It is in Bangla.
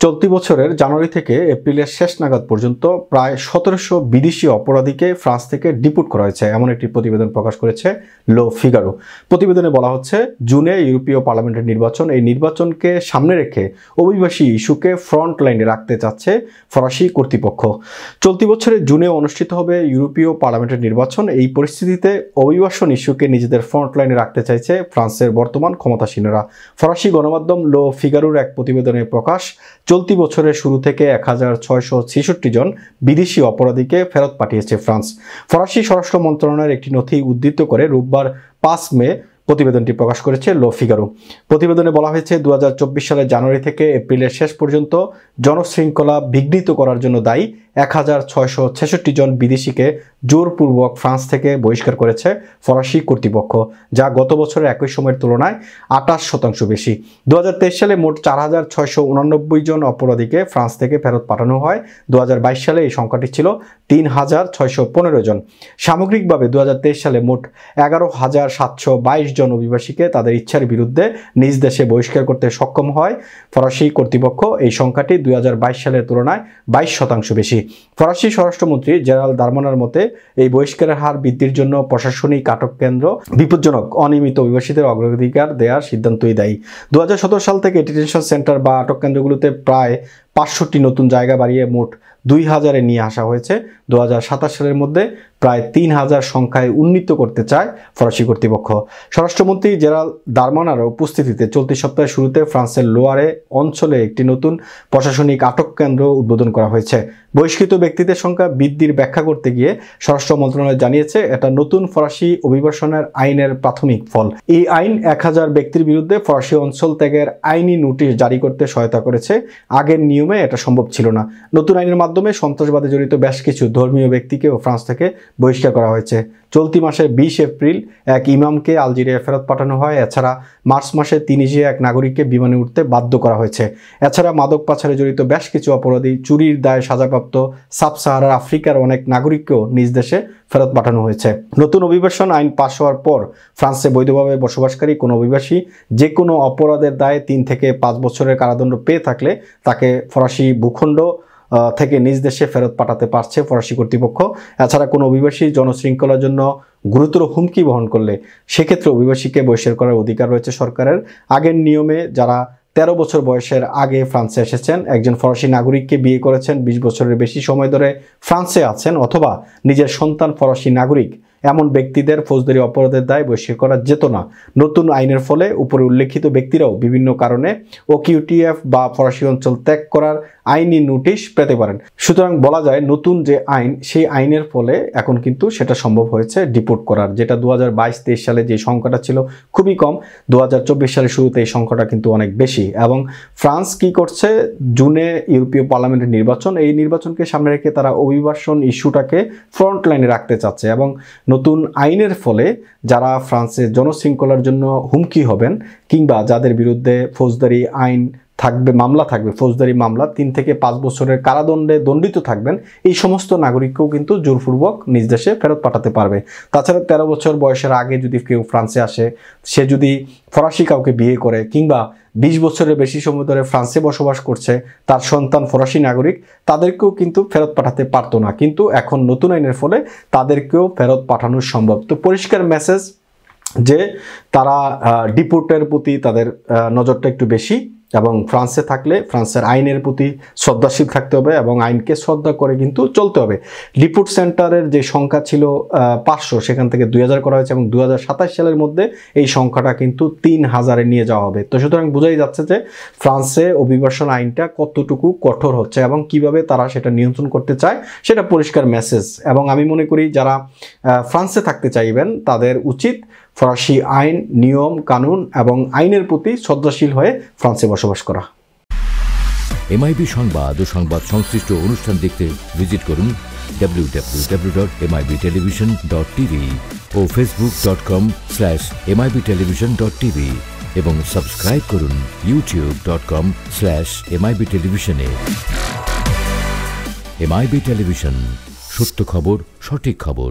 চলতি বছরের জানুয়ারি থেকে এপ্রিলের শেষ নাগাদ পর্যন্ত প্রায় 1700 বিদেশি অপরাধীকে ফ্রান্স থেকে ডিপোর্ট করা হয়েছে, এমন একটি প্রতিবেদন প্রকাশ করেছে লো ফিগারো। প্রতিবেদনে বলা হচ্ছে, জুনে ইউরোপীয় পার্লামেন্টের নির্বাচন, এই নির্বাচনকে সামনে রেখে অভিবাসী ইস্যুকে ফ্রন্ট লাইনে রাখতে চাচ্ছে ফরাসি কর্তৃপক্ষ। চলতি বছরের জুনে অনুষ্ঠিত হবে ইউরোপীয় পার্লামেন্টের নির্বাচন। এই পরিস্থিতিতে অভিবাসন ইস্যুকে নিজেদের ফ্রন্ট লাইনে রাখতে চাইছে ফ্রান্সের বর্তমান ক্ষমতাসীনরা। ফরাসি গণমাধ্যম লো ফিগারোর এক প্রতিবেদনে প্রকাশ, চলতি বছরের শুরু থেকে 1666 জন বিদেশি অপরাধীকে ফেরত পাঠিয়েছে ফ্রান্স। ফরাসি স্বরাষ্ট্র মন্ত্রণালয়ের একটি নথি উদ্ধৃত করে রোববার 5 মে প্রতিবেদনটি প্রকাশ করেছে লো ফিগারো। প্রতিবেদনে বলা হয়েছে, 2024 সালের জানুয়ারি থেকে এপ্রিলের শেষ পর্যন্ত জনশৃঙ্খলা বিঘ্নিত করার জন্য দায়ী 1666 জন বিদেশিকে জোরপূর্বক ফ্রান্স থেকে বহিষ্কার করেছে ফরাসি কর্তৃপক্ষ, যা গত বছরের একই সময়ের তুলনায় 28% বেশি। 2023 সালে মোট 4689 জন অপরাধীকে ফ্রান্স থেকে ফেরত পাঠানো হয়। 2022 সালে এই সংখ্যাটি ছিল 3615 জন। সামগ্রিকভাবে 2023 সালে মোট 11722 জন অভিবাসীকে তাদের ইচ্ছার বিরুদ্ধে নিজ দেশে বহিষ্কার করতে সক্ষম হয় ফরাসি কর্তৃপক্ষ। এই সংখ্যাটি 2022 সালের তুলনায় 22% বেশি। ফরাসি স্বরাষ্ট্রমন্ত্রী জেরাল দারমানার মতে, এই বহিষ্কারের হার বৃদ্ধির জন্য প্রশাসনিক আটক কেন্দ্র, বিপজ্জনক অনিয়মিত অভিবাসীদের অগ্রাধিকার দেওয়ার সিদ্ধান্তই দায়ী। 2017 সাল থেকে ডিটেনশন সেন্টার বা আটক কেন্দ্রগুলোতে প্রায় 65টি নতুন জায়গা বাড়িয়ে মোট 2000-এ নিয়ে আসা হয়েছে। 2027 সালের মধ্যে প্রায় 3000 সংখ্যায় উন্নীত করতে চায় ফরাসি কর্তৃপক্ষ। স্বরাষ্ট্রমন্ত্রী জেরাল দারমানার উপস্থিতিতে চলতি সপ্তাহের শুরুতে ফ্রান্সের লোয়ারে অঞ্চলে একটি নতুন প্রশাসনিক আটক কেন্দ্র উদ্বোধন করা হয়েছে। বহিষ্কৃত ব্যক্তিদের সংখ্যা বৃদ্ধির ব্যাখ্যা করতে গিয়ে স্বরাষ্ট্র মন্ত্রণালয় জানিয়েছে, এটা নতুন ফরাসি অভিবাসনের আইনের প্রাথমিক ফল। এই আইন 1000 ব্যক্তির বিরুদ্ধে ফরাসি অঞ্চল ত্যাগের আইনি নোটিশ জারি করতে সহায়তা করেছে। আগের নিয়মে এটা সম্ভব ছিল না। নতুন আইনের মাধ্যমে সন্ত্রাসবাদে জড়িত বেশ কিছু ধর্মীয় ব্যক্তিকেও ফ্রান্স থেকে বহিষ্কার করা হয়েছে। চলতি মাসের 20 এপ্রিল এক ইমামকে আলজেরিয়া ফেরত পাঠানো হয়। এছাড়া মার্চ মাসে তিনিজিয়া এক নাগরিককে বিমানে উঠতে বাধ্য করা হয়েছে। এছাড়া মাদক পাচারে জড়িত বেশ কিছু অপরাধী, চুরির দায়ে সাজাপ্রাপ্ত সাব সাহারা আফ্রিকার অনেক নাগরিককেও নিজ দেশে ফেরত পাঠানো হয়েছে। নতুন অভিবাসন আইন পাশ হওয়ার পর ফ্রান্সে বৈধভাবে বসবাসকারী কোনো অভিবাসী যে কোনো অপরাধের দায়ে 3 থেকে 5 বছরের কারাদণ্ড পেয়ে থাকলে তাকে ফরাসি ভূখণ্ড থেকে নিজ দেশে ফেরত পাঠাতে পারছে ফরাসি কর্তৃপক্ষ। এছাড়া কোনো অভিবাসী জনশৃঙ্খলার জন্য গুরুতর হুমকি বহন করলে সেক্ষেত্রে অভিবাসীকে বহিষ্কার করার অধিকার রয়েছে সরকারের। আগের নিয়মে যারা 13 বছর বয়সের আগে ফ্রান্সে এসেছেন, একজন ফরাসি নাগরিককে বিয়ে করেছেন, 20 বছরের বেশি সময় ধরে ফ্রান্সে আছেন, অথবা নিজের সন্তান ফরাসি নাগরিক, এমন ব্যক্তিদের ফৌজদারি অপরাধের দায় বহিষ্কার করা যেত না। নতুন আইনের ফলে উপরে উল্লেখিত ব্যক্তিরাও বিভিন্ন কারণে OQTF বা ফরাসি অঞ্চল ত্যাগ করার আইনি নোটিশ পেতে পারেন। সুতরাং বলা যায়, নতুন যে আইন, সেই আইনের ফলে এখন কিন্তু সেটা সম্ভব হয়েছে ডিপোর্ট করার, যেটা 2022-23 সালে যে সংখ্যাটা ছিল খুবই কম, 2024 সালের শুরুতে এই সংখ্যাটা কিন্তু অনেক বেশি। এবং ফ্রান্স কি করছে, জুনে ইউরোপীয় পার্লামেন্টের নির্বাচন, এই নির্বাচনকে সামনে রেখে তারা অভিবাসন ইস্যুটাকে ফ্রন্ট লাইনে রাখতে চাচ্ছে। এবং নতুন আইনের ফলে যারা ফ্রান্সের জনশৃঙ্খলার জন্য হুমকি হবেন, কিংবা যাদের বিরুদ্ধে ফৌজদারি আইন থাকবে, মামলা থাকবে, ফৌজদারি মামলা, 3 থেকে 5 বছরের কারাদণ্ডে দণ্ডিত থাকবেন, এই সমস্ত নাগরিককেও কিন্তু জোরপূর্বক নিজ দেশে ফেরত পাঠাতে পারবে। তাছাড়া 13 বছর বয়সের আগে যদি কেউ ফ্রান্সে আসে, সে যদি ফরাসি কাউকে বিয়ে করে, কিংবা 20 বছরের বেশি সময় ধরে ফ্রান্সে বসবাস করছে, তার সন্তান ফরাসি নাগরিক, তাদেরকেও কিন্তু ফেরত পাঠাতে পারতো না। কিন্তু এখন নতুন আইনের ফলে তাদেরকেও ফেরত পাঠানো সম্ভব। তো পরিষ্কার মেসেজ যে তারা ডিপোর্টের প্রতি তাদের নজরটা একটু বেশি, এবং ফ্রান্সে থাকলে ফ্রান্সের আইনের প্রতি শ্রদ্ধাশীল থাকতে হবে এবং আইনকে শ্রদ্ধা করে কিন্তু চলতে হবে। ডিপোর্ট সেন্টারের যে সংখ্যা ছিল 500, সেখান থেকে 2000 করা হয়েছে এবং 2027 সালের মধ্যে এই সংখ্যাটা কিন্তু 3000-এ নিয়ে যাওয়া হবে। তো সুতরাং বোঝাই যাচ্ছে যে ফ্রান্সে অভিবাসন আইনটা কতটুকু কঠোর হচ্ছে এবং কিভাবে তারা সেটা নিয়ন্ত্রণ করতে চায়, সেটা পরিষ্কার মেসেজ। এবং আমি মনে করি যারা ফ্রান্সে থাকতে চাইবেন তাদের উচিত ফরাসি আইন, নিয়ম কানুন এবং আইনের প্রতি শ্রদ্ধাশীল হয়ে ফ্রান্সে বসবাস করা। MIB সংবাদ ও সংবাদ সংশ্লিষ্ট অনুষ্ঠান দেখতে ভিজিট করুন www.mibtelevision.tv ও facebook.com/mibtelevision.tv এবং সাবস্ক্রাইব করুন youtube.com/mibtelevision এ। MIB টেলিভিশন, সত্য খবর, সঠিক খবর।